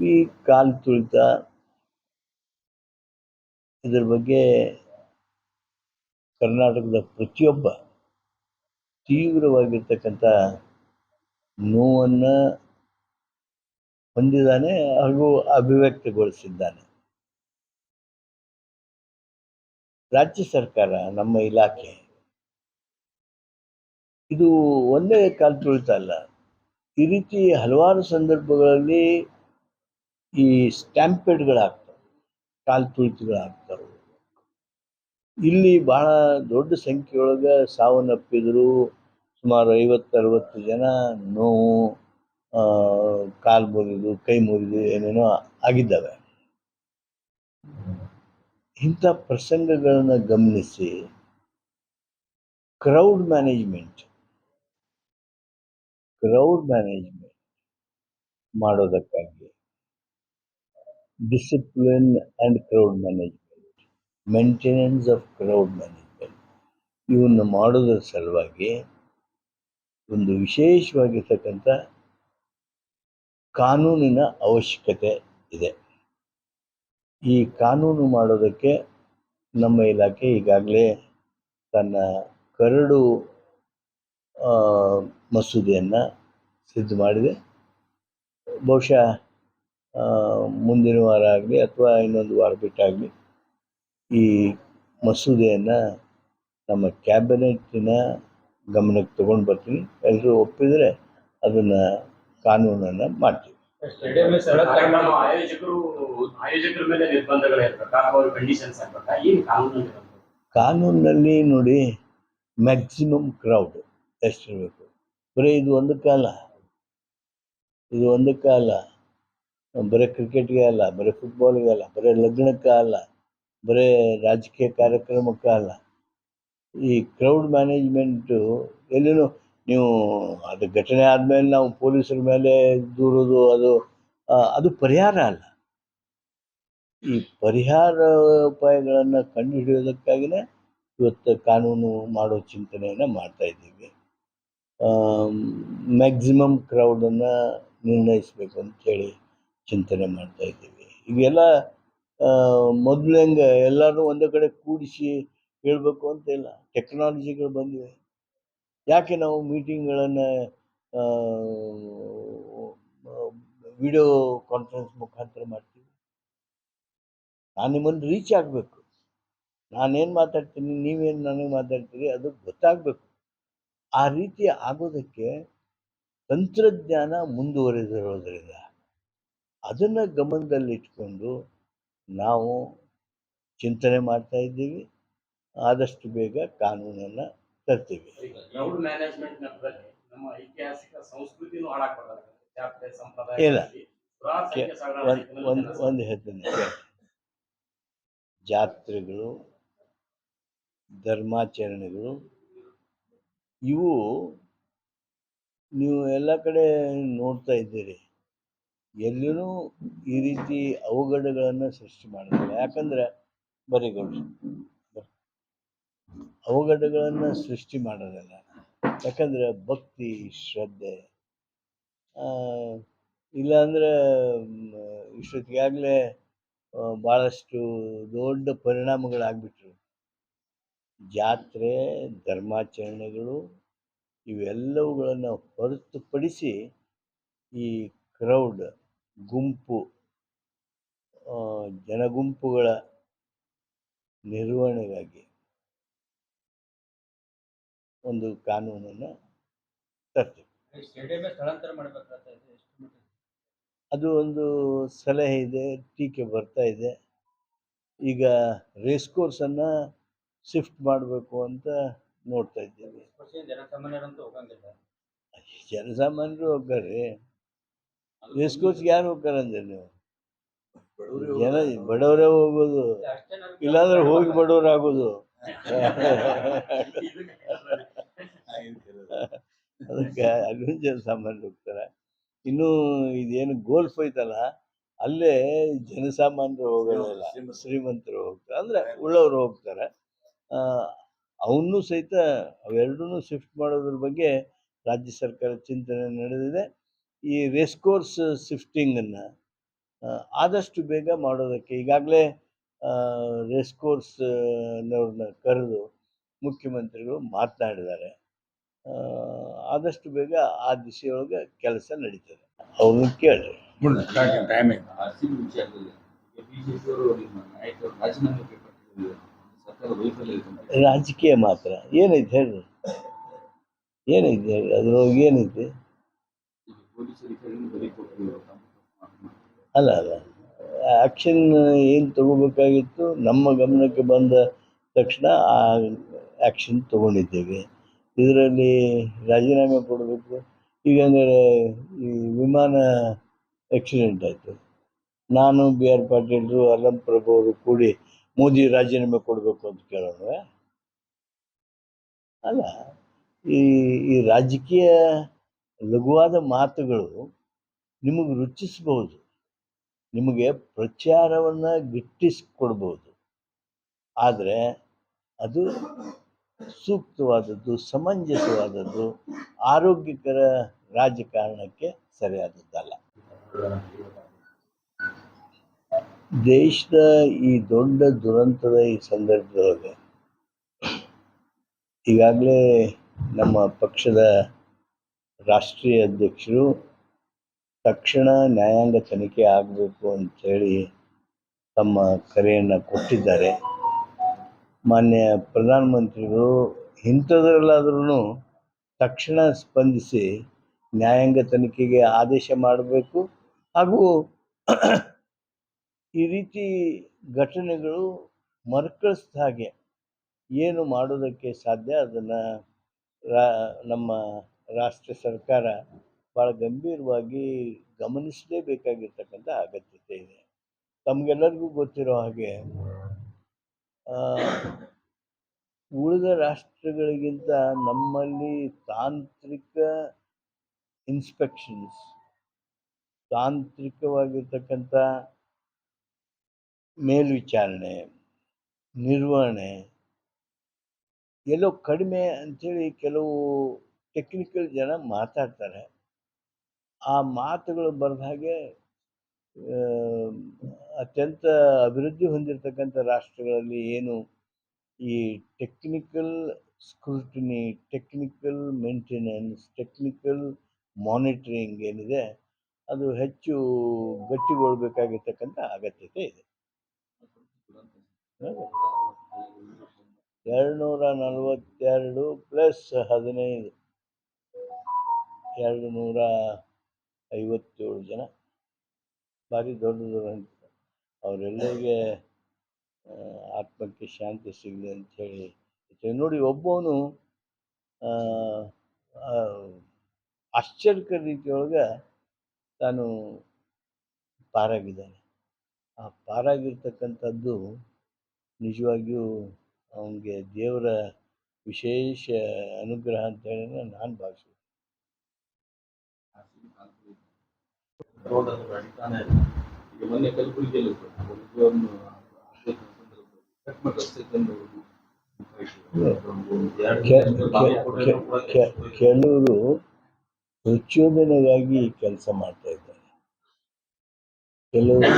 ಈ ಕಾಲು ತುಳಿತ ಇದರ ಬಗ್ಗೆ ಕರ್ನಾಟಕದ ಪ್ರತಿಯೊಬ್ಬ ತೀವ್ರವಾಗಿರ್ತಕ್ಕಂಥ ನೋವನ್ನು ಹೊಂದಿದ್ದಾನೆ ಹಾಗೂ ಅಭಿವ್ಯಕ್ತಿಗೊಳಿಸಿದ್ದಾನೆ. ರಾಜ್ಯ ಸರ್ಕಾರ, ನಮ್ಮ ಇಲಾಖೆ ಇದು ಒಂದೇ ಕಾಲು ತುಳಿತ ಅಲ್ಲ, ಈ ರೀತಿ ಹಲವಾರು ಸಂದರ್ಭಗಳಲ್ಲಿ ಈ ಸ್ಟ್ಯಾಂಪೇಡ್ಗಳಾಗ್ತವೆ, ಕಾಲು ತುಳಿತಗಳಾಗ್ತವೆ. ಇಲ್ಲಿ ಬಹಳ ದೊಡ್ಡ ಸಂಖ್ಯೆಯೊಳಗೆ ಸಾವನ್ನಪ್ಪಿದ್ರು. ಸುಮಾರು 50-60 ಜನ ನೋವು, ಕಾಲು ಮುರಿದು, ಕೈ ಮುರಿದು ಏನೇನೋ ಆಗಿದ್ದಾವೆ. ಇಂಥ ಪ್ರಸಂಗಗಳನ್ನು ಗಮನಿಸಿ ಕ್ರೌಡ್ ಮ್ಯಾನೇಜ್ಮೆಂಟ್ ಮಾಡೋದಕ್ಕಾಗಿ discipline and crowd management, maintenance of crowd management ಇವನ್ನು ಮಾಡೋದ್ರ ಸಲುವಾಗಿ ಒಂದು ವಿಶೇಷವಾಗಿರ್ತಕ್ಕಂಥ ಕಾನೂನಿನ ಅವಶ್ಯಕತೆ ಇದೆ. ಈ ಕಾನೂನು ಮಾಡೋದಕ್ಕೆ ನಮ್ಮ ಇಲಾಖೆ ಈಗಾಗಲೇ ತನ್ನ ಕರಡು ಮಸೂದೆಯನ್ನು ಸಿದ್ಧ ಮಾಡಿದೆ. ಬಹುಶಃ ಮುಂದಿನ ವಾರ ಆಗಲಿ ಅಥವಾ ಇನ್ನೊಂದು ವಾರ ಬಿಟ್ಟಾಗಲಿ ಈ ಮಸೂದೆಯನ್ನು ನಮ್ಮ ಕ್ಯಾಬಿನೆಟ್ಟಿನ ಗಮನಕ್ಕೆ ತಗೊಂಡು ಬರ್ತೀನಿ. ಎಲ್ಲರೂ ಒಪ್ಪಿದರೆ ಅದನ್ನು ಕಾನೂನನ್ನು ಮಾಡ್ತೀವಿ. ಕಾನೂನಲ್ಲಿ ನೋಡಿ, ಮ್ಯಾಕ್ಸಿಮಮ್ ಕ್ರೌಡ್ ಎಷ್ಟಿರಬೇಕು. ಬರೀ ಇದು ಒಂದು ಕಾಲ, ಬರೀ ಕ್ರಿಕೆಟ್ಗೆ ಅಲ್ಲ, ಬರೀ ಫುಟ್ಬಾಲ್ಗೆ ಅಲ್ಲ, ಬರೀ ಲಗ್ನಕ್ಕೆ ಅಲ್ಲ, ಬರೀ ರಾಜಕೀಯ ಕಾರ್ಯಕ್ರಮಕ್ಕೆ ಅಲ್ಲ. ಈ ಕ್ರೌಡ್ ಮ್ಯಾನೇಜ್ಮೆಂಟು ಎಲ್ಲಿನೂ ನೀವು ಅದು ಘಟನೆ ಆದಮೇಲೆ ನಾವು ಪೊಲೀಸರ ಮೇಲೆ ದೂರೋದು ಅದು ಪರಿಹಾರ ಅಲ್ಲ. ಈ ಪರಿಹಾರ ಉಪಾಯಗಳನ್ನು ಕಂಡುಹಿಡಿಯೋದಕ್ಕಾಗಿಯೇ ಇವತ್ತು ಕಾನೂನು ಮಾಡೋ ಚಿಂತನೆಯನ್ನು ಮಾಡ್ತಾ ಇದ್ದೀವಿ. ಮ್ಯಾಕ್ಸಿಮಮ್ ಕ್ರೌಡನ್ನು ನಿರ್ಣಯಿಸಬೇಕು ಅಂತೇಳಿ ಚಿಂತನೆ ಮಾಡ್ತಾ ಇದ್ದೀವಿ. ಈಗೆಲ್ಲ ಮೊದಲು ಹೆಂಗೆ ಎಲ್ಲರೂ ಒಂದೇ ಕಡೆ ಕೂಡಿಸಿ ಹೇಳಬೇಕು ಅಂತ ಇಲ್ಲ, ಟೆಕ್ನಾಲಜಿಗಳು ಬಂದಿವೆ. ಯಾಕೆ ನಾವು ಮೀಟಿಂಗ್ಗಳನ್ನು ವಿಡಿಯೋ ಕಾನ್ಫರೆನ್ಸ್ ಮುಖಾಂತರ ಮಾಡ್ತೀವಿ? ನಾನು ನಿಮ್ಮನ್ನು ರೀಚ್ ಆಗಬೇಕು, ನಾನೇನು ಮಾತಾಡ್ತೀನಿ, ನೀವೇನು ನನಗೆ ಮಾತಾಡ್ತೀರಿ, ಅದು ಗೊತ್ತಾಗಬೇಕು. ಆ ರೀತಿ ಆಗೋದಕ್ಕೆ ತಂತ್ರಜ್ಞಾನ ಮುಂದುವರೆದಿರೋದ್ರಿಂದ ಅದನ್ನು ಗಮನದಲ್ಲಿಟ್ಕೊಂಡು ನಾವು ಚಿಂತನೆ ಮಾಡ್ತಾ ಇದ್ದೀವಿ. ಆದಷ್ಟು ಬೇಗ ಕಾನೂನನ್ನು ತರ್ತೀವಿ. ಇಲ್ಲ, ಒಂದು ಹೇಳ್ತೀನಿ, ಜಾತ್ರೆಗಳು, ಧರ್ಮಾಚರಣೆಗಳು ಇವು ನೀವು ಎಲ್ಲ ಕಡೆ ನೋಡ್ತಾ ಇದ್ದೀರಿ. ಎಲ್ಲಿನೂ ಈ ರೀತಿ ಅವಘಡಗಳನ್ನು ಸೃಷ್ಟಿ ಮಾಡೋದಿಲ್ಲ. ಯಾಕಂದರೆ ಅವಘಡಗಳನ್ನು ಸೃಷ್ಟಿ ಮಾಡೋದಿಲ್ಲ. ಯಾಕಂದರೆ ಭಕ್ತಿ, ಶ್ರದ್ಧೆ, ಇಲ್ಲಾಂದರೆ ಇಷ್ಟೊತ್ತಿಗಾಗಲೇ ಭಾಳಷ್ಟು ದೊಡ್ಡ ಪರಿಣಾಮಗಳಾಗ್ಬಿಟ್ರು. ಜಾತ್ರೆ, ಧರ್ಮಾಚರಣೆಗಳು ಇವೆಲ್ಲವುಗಳನ್ನು ಹೊರತುಪಡಿಸಿ ಈ ಕ್ರೌಡ್, ಗುಂಪು, ಜನಗುಂಪುಗಳ ನಿರ್ವಹಣೆಗಾಗಿ ಒಂದು ಕಾನೂನನ್ನು ತರ್ತೀವಿ. ಅದು ಒಂದು ಸಲಹೆ ಇದೆ, ಟೀಕೆ ಬರ್ತಾ ಇದೆ. ಈಗ ರೇಸ್ ಕೋರ್ಸನ್ನು ಶಿಫ್ಟ್ ಮಾಡಬೇಕು ಅಂತ ನೋಡ್ತಾ ಇದ್ದೀವಿ. ಜನಸಾಮಾನ್ಯರು ಹೋಗ್ತಾರೆ, ರೇಸ್ ಕೋರ್ಸ್ಗೆ ಯಾರು ಹೋಗ್ತಾರಂದ್ರೆ ನೀವು? ಬಡವರೇ ಹೋಗೋದು, ಇಲ್ಲಾಂದ್ರೆ ಹೋಗಿ ಬಡವರಾಗೋದು. ಅದಕ್ಕೆ ಅಲ್ಲಿ ಜನಸಾಮಾನ್ಯರು ಹೋಗ್ತಾರೆ. ಇನ್ನೂ ಇದೇನು ಗೋಲ್ಫ್ ಐತಲ್ಲ, ಅಲ್ಲೇ ಜನಸಾಮಾನ್ಯರು ಹೋಗೋದಿಲ್ಲ, ಶ್ರೀಮಂತರು ಹೋಗ್ತಾರೆ, ಅಂದರೆ ಉಳ್ಳವರು ಹೋಗ್ತಾರೆ. ಅವನ್ನೂ ಸಹಿತ ಅವೆರಡನ್ನೂ ಶಿಫ್ಟ್ ಮಾಡೋದ್ರ ಬಗ್ಗೆ ರಾಜ್ಯ ಸರ್ಕಾರ ಚಿಂತನೆ ನಡೆದಿದೆ. ಈ ರೇಸ್ ಕೋರ್ಸ್ ಶಿಫ್ಟಿಂಗನ್ನು ಆದಷ್ಟು ಬೇಗ ಮಾಡೋದಕ್ಕೆ ಈಗಾಗಲೇ ರೇಸ್ ಕೋರ್ಸ್ನವ್ರನ್ನ ಕರೆದು ಮುಖ್ಯಮಂತ್ರಿಗಳು ಮಾತನಾಡಿದ್ದಾರೆ. ಆದಷ್ಟು ಬೇಗ ಆ ದಿಶೆಯೊಳಗೆ ಕೆಲಸ ನಡೀತದೆ. ಅವ್ರನ್ನ ಕೇಳ್ರಿ. ರಾಜಕೀಯ ಮಾತ್ರ ಏನೈತೆ ಹೇಳ್ರಿ, ಏನೈತೆ ಹೇಳ್ರಿ, ಅದ್ರೊಳಗೆ ಏನೈತೆ? ಅಲ್ಲ ಆ್ಯಕ್ಷನ್ ಏನು ತಗೋಬೇಕಾಗಿತ್ತು ನಮ್ಮ ಗಮನಕ್ಕೆ ಬಂದ ತಕ್ಷಣ ಆ ಆ್ಯಕ್ಷನ್ ತಗೊಂಡಿದ್ದೇವೆ. ಇದರಲ್ಲಿ ರಾಜೀನಾಮೆ ಕೊಡಬೇಕು. ಈಗ ಅಂದರೆ ಈ ವಿಮಾನ ಆಕ್ಸಿಡೆಂಟ್ ಆಯಿತು, ನಾನು ಬಿ ಆರ್ ಪಾಟೀಲ್ರು ಅಲ್ಲಂ ಪ್ರಭು ಅವರು ಕೂಡಿ ಮೋದಿ ರಾಜೀನಾಮೆ ಕೊಡಬೇಕು ಅಂತ ಕೇಳೋಣ? ಅಲ್ಲ, ಈ ರಾಜಕೀಯ ಲಘುವಾದ ಮಾತುಗಳು ನಿಮಗೆ ರುಚಿಸಬಹುದು, ನಿಮಗೆ ಪ್ರಚಾರವನ್ನು ಗಿಟ್ಟಿಸಿಕೊಡ್ಬೋದು, ಆದರೆ ಅದು ಸೂಕ್ತವಾದದ್ದು, ಸಮಂಜಸವಾದದ್ದು, ಆರೋಗ್ಯಕರ ರಾಜಕಾರಣಕ್ಕೆ ಸರಿಯಾದದ್ದಲ್ಲ. ದೇಶದ ಈ ದೊಡ್ಡ ದುರಂತದ ಈ ಸಂದರ್ಭದೊಳಗೆ ಈಗಾಗಲೇ ನಮ್ಮ ಪಕ್ಷದ ರಾಷ್ಟ್ರೀಯ ಅಧ್ಯಕ್ಷರು ತಕ್ಷಣ ನ್ಯಾಯಾಂಗ ತನಿಖೆ ಆಗಬೇಕು ಅಂಥೇಳಿ ತಮ್ಮ ಕರೆಯನ್ನು ಕೊಟ್ಟಿದ್ದಾರೆ. ಮಾನ್ಯ ಪ್ರಧಾನಮಂತ್ರಿಗಳು ಇಂಥದ್ರಲ್ಲಾದ್ರೂ ತಕ್ಷಣ ಸ್ಪಂದಿಸಿ ನ್ಯಾಯಾಂಗ ತನಿಖೆಗೆ ಆದೇಶ ಮಾಡಬೇಕು. ಹಾಗೂ ಈ ರೀತಿ ಘಟನೆಗಳು ಮರುಕಳಿಸಿದ ಹಾಗೆ ಏನು ಮಾಡೋದಕ್ಕೆ ಸಾಧ್ಯ ಅದನ್ನು ನಮ್ಮ ರಾಷ್ಟ್ರ ಸರ್ಕಾರ ಭಾಳ ಗಂಭೀರವಾಗಿ ಗಮನಿಸಲೇಬೇಕಾಗಿರ್ತಕ್ಕಂಥ ಅಗತ್ಯತೆ ಇದೆ. ತಮಗೆಲ್ಲರಿಗೂ ಗೊತ್ತಿರೋ ಹಾಗೆ ಉಳಿದ ರಾಷ್ಟ್ರಗಳಿಗಿಂತ ನಮ್ಮಲ್ಲಿ ತಾಂತ್ರಿಕ ಇನ್ಸ್ಪೆಕ್ಷನ್ಸ್, ತಾಂತ್ರಿಕವಾಗಿರ್ತಕ್ಕಂಥ ಮೇಲ್ವಿಚಾರಣೆ, ನಿರ್ವಹಣೆ ಎಲ್ಲೋ ಕಡಿಮೆ ಅಂಥೇಳಿ ಕೆಲವು ಟೆಕ್ನಿಕಲ್ ಜನ ಮಾತಾಡ್ತಾರೆ. ಆ ಮಾತುಗಳು ಬರೆದ ಹಾಗೆ ಅತ್ಯಂತ ಅಭಿವೃದ್ಧಿ ಹೊಂದಿರತಕ್ಕಂಥ ರಾಷ್ಟ್ರಗಳಲ್ಲಿ ಏನು ಈ technical scrutiny, technical maintenance, technical monitoring ಏನಿದೆ ಅದು ಹೆಚ್ಚು ಗಟ್ಟಿಗೊಳ್ಬೇಕಾಗಿರ್ತಕ್ಕಂಥ ಅಗತ್ಯತೆ ಇದೆ. 242 ಪ್ಲಸ್ 15 257 ಜನ ಭಾರಿ ದೊಡ್ಡದು ಅಂತ. ಅವರೆಲ್ಲರಿಗೆ ಆತ್ಮಕ್ಕೆ ಶಾಂತಿ ಸಿಗಲಿ ಅಂಥೇಳಿ ನೋಡಿ. ಒಬ್ಬವನು ಆಶ್ಚರ್ಯಕರ ರೀತಿಯೊಳಗೆ ತಾನು ಪಾರಾಗಿದ್ದಾನೆ. ಆ ಪಾರಾಗಿರ್ತಕ್ಕಂಥದ್ದು ನಿಜವಾಗಿಯೂ ಅವನಿಗೆ ದೇವರ ವಿಶೇಷ ಅನುಗ್ರಹ ಅಂತೇಳಿ ನಾನು ಭಾವಿಸ್ತೀನಿ. ಕೆಲವರು ಪ್ರಚೋದನೆಗಾಗಿ ಕೆಲಸ ಮಾಡ್ತಾ ಇದ್ದಾರೆ, ಕೆಲವರು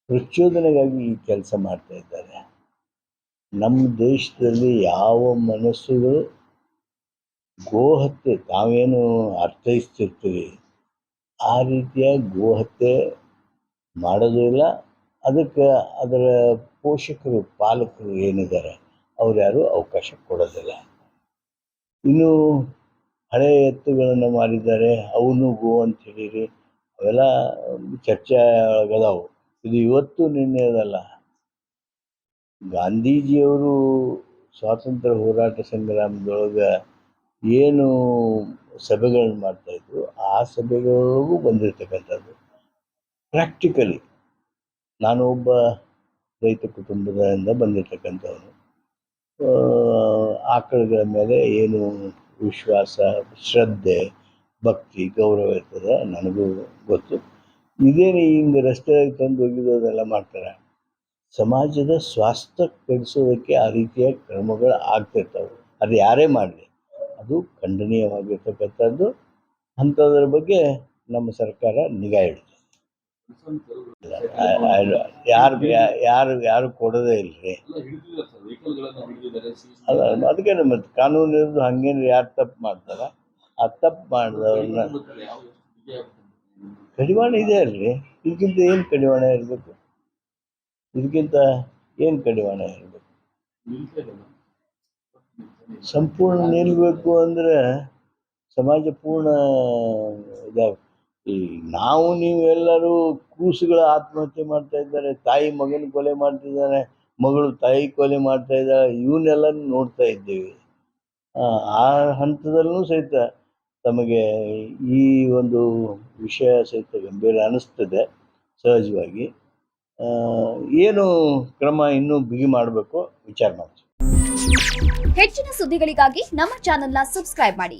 ಪ್ರಚೋದನೆಗಾಗಿ ಈ ಕೆಲಸ ಮಾಡ್ತಾ ಇದ್ದಾರೆ. ನಮ್ಮ ದೇಶದಲ್ಲಿ ಯಾವ ಮನಸ್ಸುಗಳು ಗೋಹತ್ಯೆ ತಾವೇನು ಅರ್ಥೈಸ್ತಿರ್ತೀವಿ ಆ ರೀತಿಯ ಗೋಹತ್ಯೆ ಮಾಡೋದು ಇಲ್ಲ. ಅದಕ್ಕೆ ಅದರ ಪೋಷಕರು, ಪಾಲಕರು ಏನಿದ್ದಾರೆ ಅವ್ರು ಯಾರು ಅವಕಾಶ ಕೊಡೋದಿಲ್ಲ. ಇನ್ನು ಹಳೆ ಎತ್ತುಗಳನ್ನು ಮಾರಿದ್ದಾರೆ, ಅವನು ಗೋ ಅಂತ ಹೇಳಿರಿ, ಅವೆಲ್ಲ ಚರ್ಚೆ ಒಳಗದಾವು. ಇದು ಇವತ್ತು ನಿನ್ನೆದಲ್ಲ. ಗಾಂಧೀಜಿಯವರು ಸ್ವಾತಂತ್ರ್ಯ ಹೋರಾಟ ಸಂಗ್ರಾಮದೊಳಗೆ ಏನು ಸಭೆಗಳನ್ನು ಮಾಡ್ತಾಯಿದ್ರು ಆ ಸಭೆಗಳಿಗೂ ಬಂದಿರತಕ್ಕಂಥದ್ದು. ಪ್ರಾಕ್ಟಿಕಲಿ ನಾನು ಒಬ್ಬ ರೈತ ಕುಟುಂಬದಿಂದ ಬಂದಿರತಕ್ಕಂಥವನು. ಆಕಳುಗಳ ಮೇಲೆ ಏನು ವಿಶ್ವಾಸ, ಶ್ರದ್ಧೆ, ಭಕ್ತಿ, ಗೌರವ ಇರ್ತದೆ ನನಗೂ ಗೊತ್ತು. ಇದೇನು ಹಿಂಗೆ ರಸ್ತೆಯಾಗಿ ತಂದು ಒಗಿದೋದೆಲ್ಲ ಮಾಡ್ತಾರೆ. ಸಮಾಜದ ಸ್ವಾಸ್ಥ್ಯ ಕೆಡಿಸೋದಕ್ಕೆ ಆ ರೀತಿಯ ಕ್ರಮಗಳು ಆಗ್ತಿರ್ತವೆ. ಅದು ಯಾರೇ ಮಾಡಲಿ ಅದು ಖಂಡನೀಯವಾಗಿರ್ತಕ್ಕಂಥದ್ದು. ಅಂಥದ್ರ ಬಗ್ಗೆ ನಮ್ಮ ಸರ್ಕಾರ ನಿಗಾ ಇಡುತ್ತೆ. ಯಾರು ಕೊಡೋದೇ ಇಲ್ರಿ. ಅಲ್ಲ ಅದಕ್ಕೆ ಮತ್ತೆ ಕಾನೂನು ಇರೋದು ಹಂಗೇನು ಯಾರು ತಪ್ಪು ಮಾಡ್ತಾರ ಆ ತಪ್ಪು ಮಾಡಿದವ್ರನ್ನ ಕಡಿವಾಣ ಇದೆ ಅಲ್ರಿ. ಇದಕ್ಕಿಂತ ಏನು ಕಡಿವಾಣ ಇರಬೇಕು? ಇದಕ್ಕಿಂತ ಏನು ಕಡಿವಾಣ ಇರಬೇಕು? ಸಂಪೂರ್ಣ ನಿಲ್ಲಬೇಕು ಅಂದರೆ ಸಮಾಜ ಪೂರ್ಣ ಇದಾಗ ಈ ನಾವು ನೀವೆಲ್ಲರೂ ಕೂಸುಗಳ ಆತ್ಮಹತ್ಯೆ ಮಾಡ್ತಾ ಇದ್ದಾರೆ, ತಾಯಿ ಮಗನ ಕೊಲೆ ಮಾಡ್ತಿದ್ದಾರೆ, ಮಗಳು ತಾಯಿ ಕೊಲೆ ಮಾಡ್ತಾ ಇದ್ದಾರೆ, ಇವನ್ನೆಲ್ಲ ನೋಡ್ತಾ ಇದ್ದೀವಿ. ಆ ಹಂತದಲ್ಲೂ ಸಹಿತ ತಮಗೆ ಈ ಒಂದು ವಿಷಯ ಸಹಿತ ಗಂಭೀರ ಅನ್ನಿಸ್ತದೆ ಸಹಜವಾಗಿ. ಏನು ಕ್ರಮ ಇನ್ನೂ ಬಿಗಿ ಮಾಡಬೇಕು ವಿಚಾರ ಮಾಡ್ತೀವಿ. ಹೆಚ್ಚಿನ ಸುದ್ದಿಗಳಿಗಾಗಿ ನಮ್ಮ ಚಾನೆಲ್ನ ಸಬ್ಸ್ಕ್ರೈಬ್ ಮಾಡಿ.